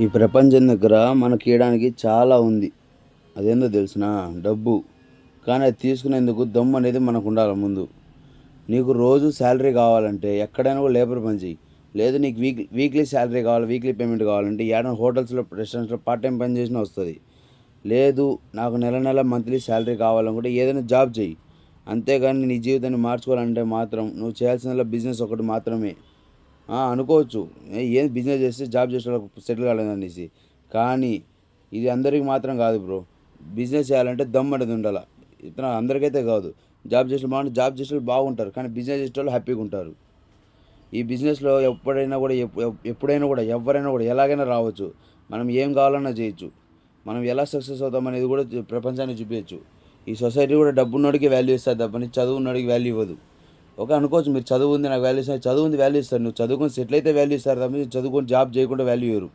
ఈ ప్రపంచం దగ్గర మనకి ఇయడానికి చాలా ఉంది. అదేందో తెలుసునా? డబ్బు. కానీ అది తీసుకునేందుకు దమ్ము అనేది మనకు ఉండాలి ముందు. నీకు రోజు శాలరీ కావాలంటే ఎక్కడైనా కూడా లేబర్ పని చెయ్యి. లేదు నీకు వీక్లీ శాలరీ కావాలి, వీక్లీ పేమెంట్ కావాలంటే ఏడైనా హోటల్స్‌లో, రెస్టారెంట్స్‌లో పార్ట్ టైమ్ పని చేసినా వస్తది. లేదు నాకు నెల నెల మంత్లీ శాలరీ కావాలనుకుంటే ఏదైనా జాబ్ చెయ్యి. అంతేగాని నీ జీవితాన్ని మార్చుకోవాలంటే మాత్రం నువ్వు చేయాల్సిందల్లా బిజినెస్ ఒకటి మాత్రమే. అనుకోవచ్చు. ఏం బిజినెస్ చేస్తే జాబ్ చేసేటోళ్ళకి సెటిల్ కాలేదనేసి. కానీ ఇది అందరికి మాత్రం కాదు బ్రో. బిజినెస్ చేయాలంటే దమ్ అనేది ఉండాల. ఇతను అందరికైతే కాదు. జాబ్ చేసేవాళ్ళు బాగుంటారు. కానీ బిజినెస్ చేసేటోళ్ళు హ్యాపీగా ఉంటారు. ఈ బిజినెస్‌లో ఎప్పుడైనా కూడా ఎప్పుడైనా కూడా ఎవ్వరైనా కూడా ఎలాగైనా రావచ్చు. మనం ఏం కావాలన్నా చేయొచ్చు. మనం ఎలా సక్సెస్ అవుతామనేది కూడా ప్రపంచానికి చూపియొచ్చు. ఈ సొసైటీ కూడా డబ్బున్నోడికి వాల్యూ ఇస్తది తప్పని చదువున్నోడికి వాల్యూ ఇవ్వదు. ఓకే అనుకోవచ్చు మీరు చదువు ఉంది నాకు వాల్యూ ఇస్తారు. చదువు ఉంది వాల్యూ ఇస్తారు. నువ్వు చదువుకొని సెటిల్ అయితే వాల్యూ ఇస్తారు తప్ప చదువుకొని జాబ్ చేయకుండా వాల్యూ ఇవ్వరు.